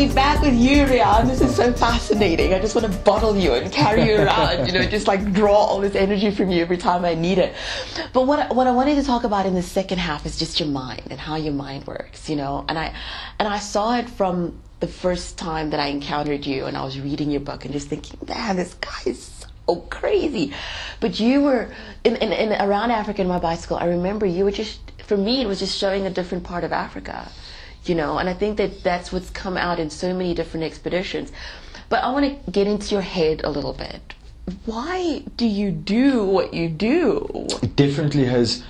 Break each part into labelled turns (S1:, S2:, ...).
S1: be back with you, Riaan. This is so fascinating. I just want to bottle you and carry you around, you know, just like draw all this energy from you every time I need it. But what I wanted to talk about in the second half is just your mind and how your mind works, you know. And I saw it from the first time that I encountered you, and I was reading your book and just thinking, man, this guy is so crazy. But you were in around Africa in my bicycle. I remember you were just, for me, it was just showing a different part of Africa. You know, and I think that that's what's come out in so many different expeditions. But I want to get into your head a little bit. Why do you do what you do?
S2: It definitely has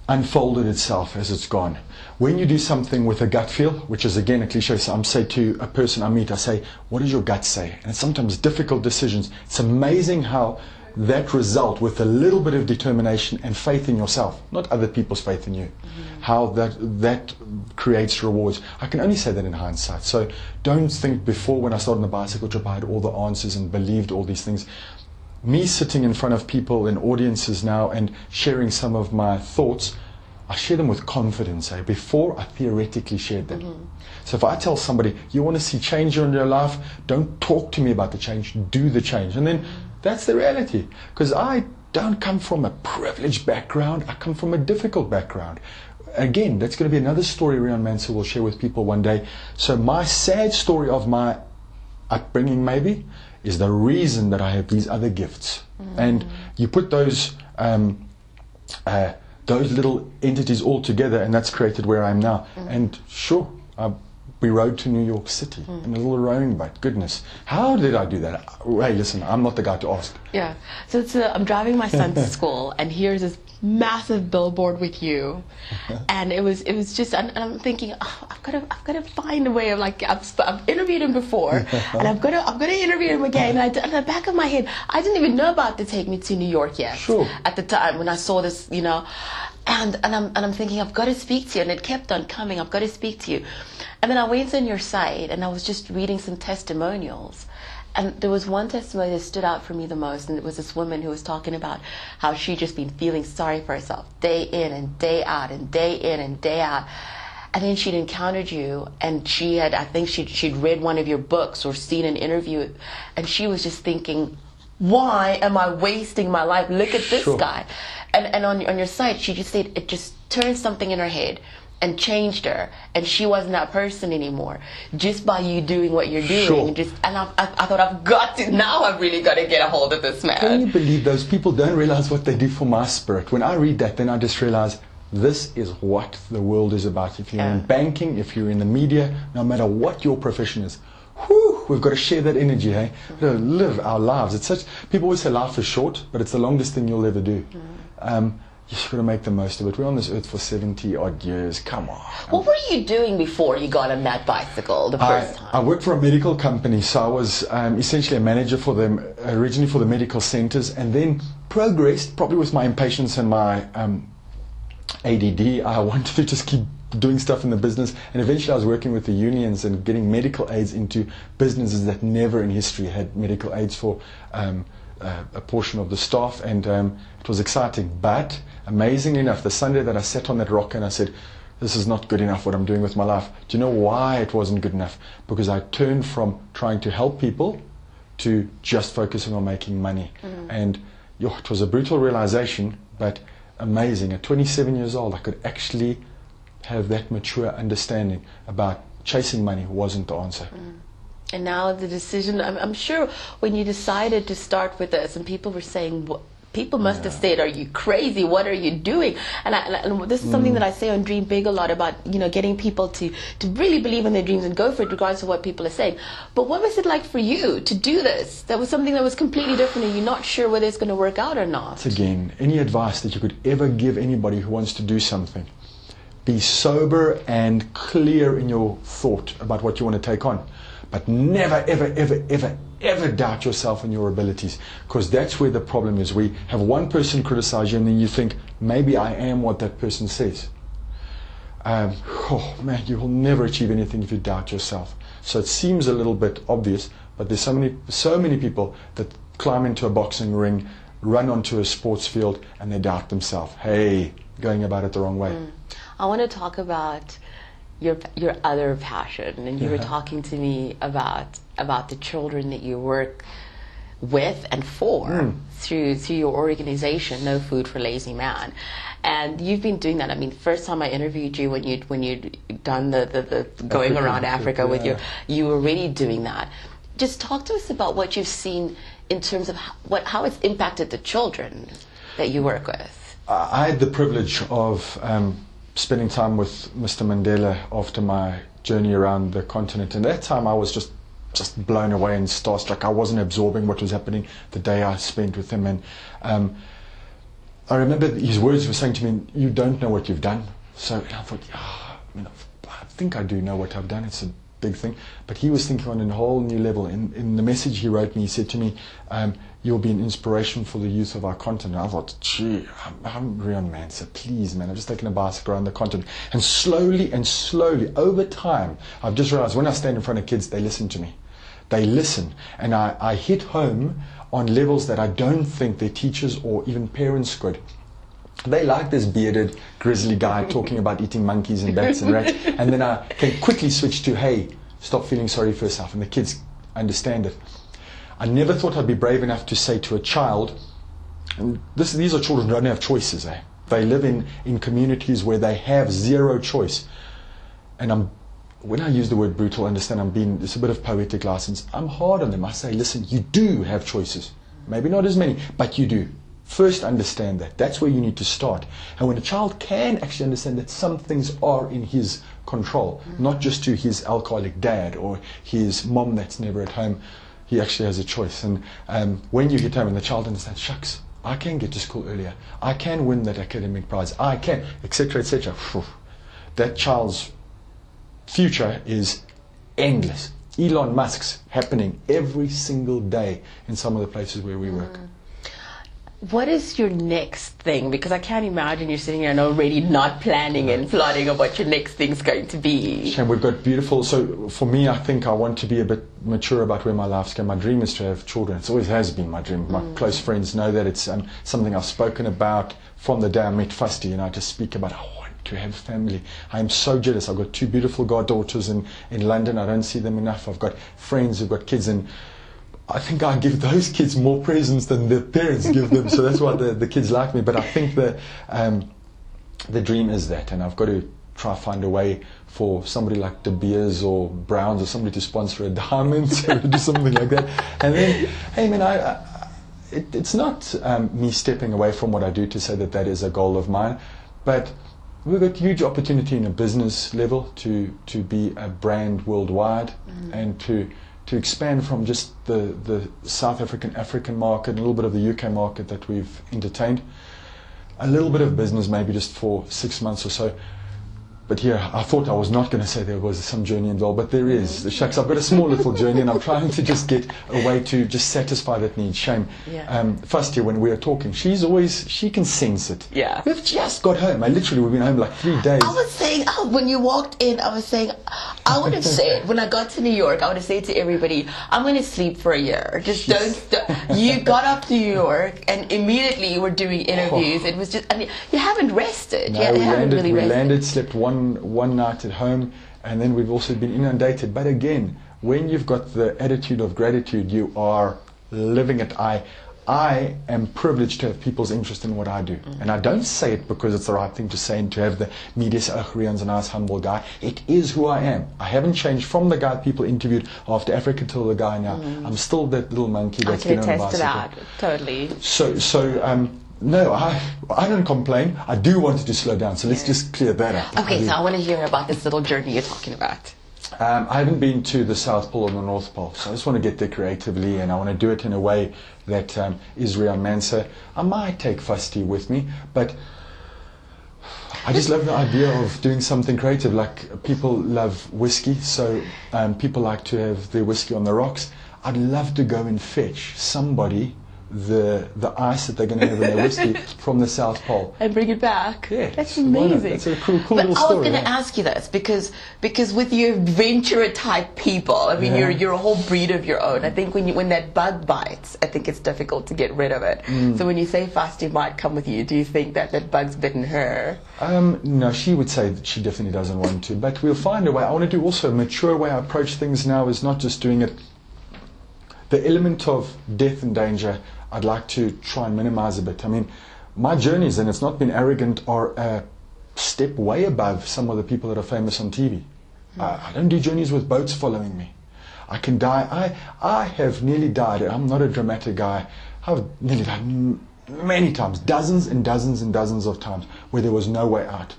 S2: unfolded itself as it's gone. When you do something with a gut feel, which is again a cliche, so I'm say to a person I meet, I say, what does your gut say? And it's sometimes difficult decisions. It's amazing how that result with a little bit of determination and faith in yourself, not other people's faith in you, how that creates rewards. I can only say that in hindsight. So don't think before, when I started on the bicycle trip, I had all the answers and believed all these things. Me sitting in front of people and audiences now and sharing some of my thoughts, I share them with confidence. Before, I theoretically shared them. So if I tell somebody, you want to see change in your life, don't talk to me about the change, do the change. And then that's the reality, because I don't come from a privileged background, I come from a difficult background. Again, that's going to be another story Riaan Manser will share with people one day. So my sad story of my upbringing maybe is the reason that I have these other gifts. And you put those little entities all together, and that's created where I am now. And sure, we rode to New York City in a little rowing boat. Goodness, how did I do that? Hey, listen, I'm not the guy to ask.
S1: Yeah, so I'm driving my son to school, and here's this massive billboard with you, and it was just, and I'm thinking, oh, I've got to find a way of, like, I've interviewed him before, and I've got to interview him again. And in the back of my head, I didn't even know about to take me to New York yet.
S2: Sure.
S1: At the time when I saw this, you know, and I'm thinking, I've got to speak to you, and it kept on coming. I've got to speak to you. And then I went on your site, and I was just reading some testimonials. And there was one testimony that stood out for me the most, and it was this woman who was talking about how she'd just been feeling sorry for herself day in and day out and day in and day out. And then she'd encountered you, and I think she'd read one of your books or seen an interview, and she was just thinking, why am I wasting my life? Look at this guy. And on your site, she just said it just turned something in her head and changed her, and she wasn't that person anymore, just by you doing what you're doing. And I thought, I've really got to get a hold of this man.
S2: Can you believe those people don't realize what they do for my spirit? When I read that, then I just realize this is what the world is about. If you're in banking, if you're in the media, no matter what your profession is, we've got to share that energy, hey? We've got to live our lives. It's such, people always say life is short, but it's the longest thing you'll ever do. You've got to make the most of it. We're on this earth for 70 odd years. Come on.
S1: What were you doing before you got on that bicycle the first time?
S2: I worked for a medical company, so I was essentially a manager for them, originally for the medical centers, and then progressed, probably with my impatience and my ADD. I wanted to just keep doing stuff in the business, and eventually I was working with the unions and getting medical aids into businesses that never in history had medical aids for a portion of the staff, and it was exciting. But amazingly enough, the Sunday that I sat on that rock and I said, this is not good enough what I'm doing with my life. Do you know why it wasn't good enough? Because I turned from trying to help people to just focusing on making money. And it was a brutal realization, but amazing. At 27 years old, I could actually have that mature understanding about chasing money wasn't the answer.
S1: And now the decision, I'm sure when you decided to start with this, and people were saying, people must have said, are you crazy? What are you doing? And this is something that I say on Dream Big a lot about, you know, getting people to really believe in their dreams and go for it regardless of what people are saying. But what was it like for you to do this? That was something that was completely different, and you're not sure whether it's going to work out or not.
S2: Again, any advice that you could ever give anybody who wants to do something, be sober and clear in your thought about what you want to take on. But never, ever, ever, ever, ever doubt yourself and your abilities, because that's where the problem is. We have one person criticize you, and then you think, maybe I am what that person says. Oh man, you will never achieve anything if you doubt yourself. So it seems a little bit obvious, but there's so many people that climb into a boxing ring, run onto a sports field, and they doubt themselves. Hey, going about it the wrong way.
S1: I want to talk about your other passion, and you were talking to me about the children that you work with and for through your organization, No Food for Lazy Man. And you've been doing that. I mean, first time I interviewed you when you'd done the going around Africa with you were already doing that. Just talk to us about what you've seen in terms of how it's impacted the children that you work with.
S2: I had the privilege of spending time with Mr. Mandela after my journey around the continent. And at that time I was just blown away and starstruck. I wasn't absorbing what was happening the day I spent with him. And I remember his words were saying to me, "You don't know what you've done." So I thought, I think I do know what I've done. It's a big thing. But he was thinking on a whole new level. In the message he wrote me, he said to me, "You'll be an inspiration for the youth of our continent." I thought, gee, I'm Riaan Manser, please, man. I've just taken a bicycle around the continent. And slowly, over time, I've just realized when I stand in front of kids, they listen to me. They listen. And I hit home on levels that I don't think their teachers or even parents could. They like this bearded, grizzly guy talking about eating monkeys and bats and rats. And then I can quickly switch to, hey, stop feeling sorry for yourself. And the kids understand it. I never thought I'd be brave enough to say to a child, and these are children who don't have choices. They live in communities where they have zero choice. And when I use the word brutal, understand it's a bit of poetic license. I'm hard on them. I say, listen, you do have choices. Maybe not as many, but you do. First understand that. That's where you need to start. And when a child can actually understand that some things are in his control, not just to his alcoholic dad or his mom that's never at home, he actually has a choice. And when you get home and the child understands, shucks, I can get to school earlier. I can win that academic prize. I can, etc., etc. That child's future is endless. Elon Musk's happening every single day in some of the places where we work.
S1: What is your next thing? Because I can't imagine you're sitting here and already not planning and plotting of what your next thing's going to be.
S2: And we've got beautiful, so for me, I think I want to be a bit mature about where my life's going. My dream is to have children. It always has been my dream. My close friends know that. It's something I've spoken about from the day I met Fusty. I just speak about, I want to have a family. I am so jealous. I've got two beautiful goddaughters in London. I don't see them enough. I've got friends who've got kids, and I think I give those kids more presents than their parents give them, so that's why the kids like me. But I think the dream is that, and I've got to try to find a way for somebody like Viviers or Browns or somebody to sponsor a diamond or do something like that. And then, hey man, it's not me stepping away from what I do to say that is a goal of mine, but we've got huge opportunity in a business level to be a brand worldwide and to expand from just the South African market, a little bit of the UK market that we've entertained, a little bit of business maybe just for 6 months or so. But yeah, I thought I was not going to say there was some journey involved, but there is. The shucks, I've got a small little journey, and I'm trying to just get a way to just satisfy that need. Shame.
S1: Yeah.
S2: First year when we were talking, she can sense it.
S1: Yeah.
S2: We've just got home. We've been home like 3 days.
S1: I was saying, when you walked in, I would have said, when I got to New York, I would have said to everybody, I'm going to sleep for a year. Just don't. You got up to New York, and immediately you were doing interviews. It was just, you haven't rested.
S2: No,
S1: we
S2: landed, slept one night at home, and then we've also been inundated. But again, when you've got the attitude of gratitude, you are living it. I am privileged to have people's interest in what I do. And I don't say it because it's the right thing to say and to have the media say, oh, Riaan's a nice, humble guy. It is who I am. I haven't changed from the guy people interviewed after Africa till the guy now. I'm still that little monkey that's been on a bicycle.
S1: I can attest to that, totally.
S2: So no, I don't complain. I do want it to slow down, so let's just clear that up.
S1: Okay, so I want to hear about this little journey you're talking about.
S2: I haven't been to the South Pole or the North Pole, so I just want to get there creatively, and I want to do it in a way that is Riaan Manser. I might take Fusty with me, but I just love the idea of doing something creative. Like, people love whiskey, so people like to have their whiskey on the rocks. I'd love to go and fetch somebody the ice that they're going to have in their whiskey from the South Pole.
S1: And bring it back.
S2: Yeah,
S1: That's amazing.
S2: That's a cool
S1: but
S2: little
S1: I
S2: story.
S1: was going to ask you this because with your adventurer type people, I mean, you're a whole breed of your own. I think when that bug bites, I think it's difficult to get rid of it. So when you say fasting might come with you, do you think that bug's bitten her?
S2: No, she would say that she definitely doesn't want to, but we'll find a way. I want to do also a mature way I approach things now is not just doing it. The element of death and danger, I'd like to try and minimize a bit. I mean, my journeys, and it's not been arrogant, are a step way above some of the people that are famous on TV. I don't do journeys with boats following me. I can die. I have nearly died. I'm not a dramatic guy. I've nearly died many times, dozens and dozens and dozens of times, where there was no way out.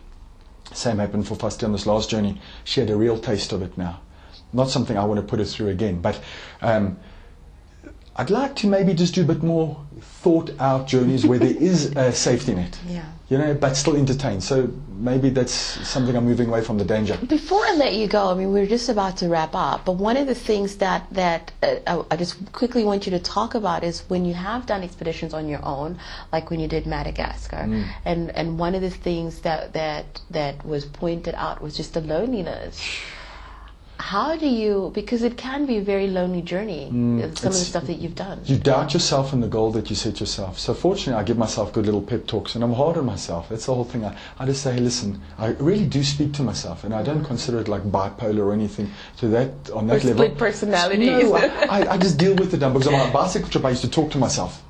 S2: Same happened for Fasti on this last journey. She had a real taste of it now. Not something I want to put her through again, but I'd like to maybe just do a bit more thought out journeys where there is a safety net, but still entertain. So maybe that's something I'm moving away from, the danger.
S1: Before I let you go, I mean, we're just about to wrap up, but one of the things that I just quickly want you to talk about is when you have done expeditions on your own, like when you did Madagascar, and one of the things that was pointed out was just the loneliness. How do you, because it can be a very lonely journey, some of the stuff that you've done.
S2: You doubt yourself and the goal that you set yourself. So fortunately I give myself good little pep talks, and I'm hard on myself. That's the whole thing. I just say, hey, listen, I really do speak to myself, and I don't consider it like bipolar or anything to that, on that level.
S1: Split personalities.
S2: No, I just deal with it. Because on my bicycle trip I used to talk to myself.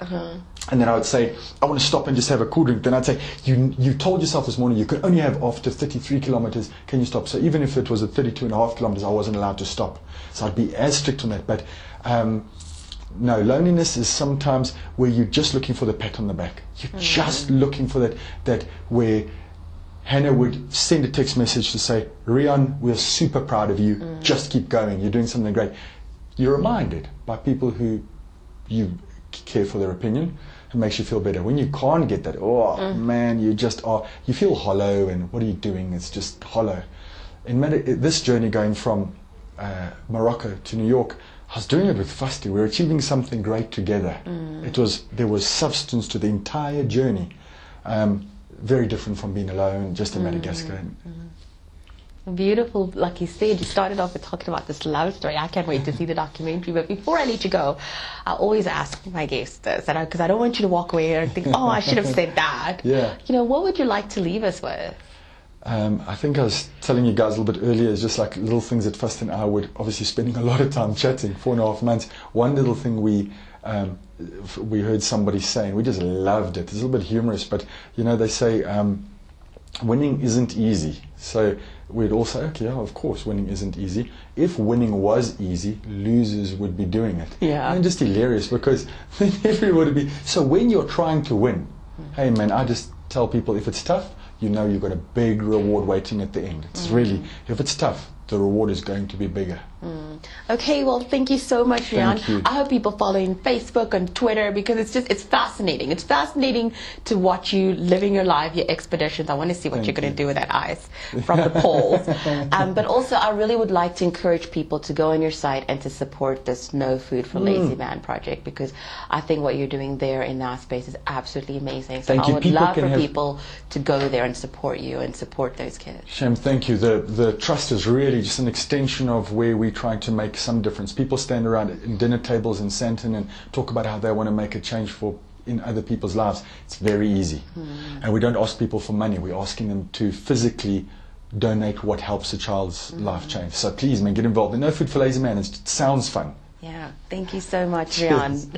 S2: And then I would say, I want to stop and just have a cool drink. Then I'd say, you told yourself this morning you could only have after 33 kilometers, can you stop? So even if it was at 32.5 kilometers, I wasn't allowed to stop. So I'd be as strict on that. But no, loneliness is sometimes where you're just looking for the pat on the back. You're just looking for that where Hannah would send a text message to say, Riaan, we're super proud of you. Just keep going. You're doing something great. You're reminded by people who you care for their opinion. It makes you feel better. When you can't get that, man, you just are, you feel hollow, and what are you doing? It's just hollow. In this journey going from Morocco to New York, I was doing it with Fasti. We were achieving something great together. There was substance to the entire journey. Very different from being alone, just in Madagascar.
S1: Beautiful, like you said, you started off with talking about this love story. I can't wait to see the documentary. But before I let you go, I always ask my guests this, because I don't want you to walk away and think, oh, I should have said that.
S2: Yeah.
S1: What would you like to leave us with?
S2: I think I was telling you guys a little bit earlier, it's just like little things that Fasti and I would, obviously spending a lot of time chatting, 4.5 months. One little thing we heard somebody saying, we just loved it. It's a little bit humorous, but they say winning isn't easy. So we'd all say, okay, yeah, of course, winning isn't easy. If winning was easy, losers would be doing it.
S1: Yeah.
S2: And just hilarious, because then everybody would be. So when you're trying to win, hey man, I just tell people, if it's tough, you've got a big reward waiting at the end. It's really, if it's tough, the reward is going to be bigger.
S1: Okay, well, thank you so much, Riaan.
S2: Thank you.
S1: I hope people follow you on Facebook, on Twitter, because it's fascinating. It's fascinating to watch you living your life, your expeditions. I want to see what you're going to do with that ice from the poles. But also, I really would like to encourage people to go on your site and to support this No Food for Lazy Man project, because I think what you're doing there in that space is absolutely amazing. So I would love for people to go there and support you and support those kids.
S2: Shem, thank you. The trust is really just an extension of where we're trying to make some difference. People stand around in dinner tables in Sandton and talk about how they want to make a change in other people's lives. It's very easy. And we don't ask people for money. We're asking them to physically donate what helps a child's life change. So please, man, get involved. No Food for Lazy Man. It sounds fun.
S1: Yeah. Thank you so much, Riaan.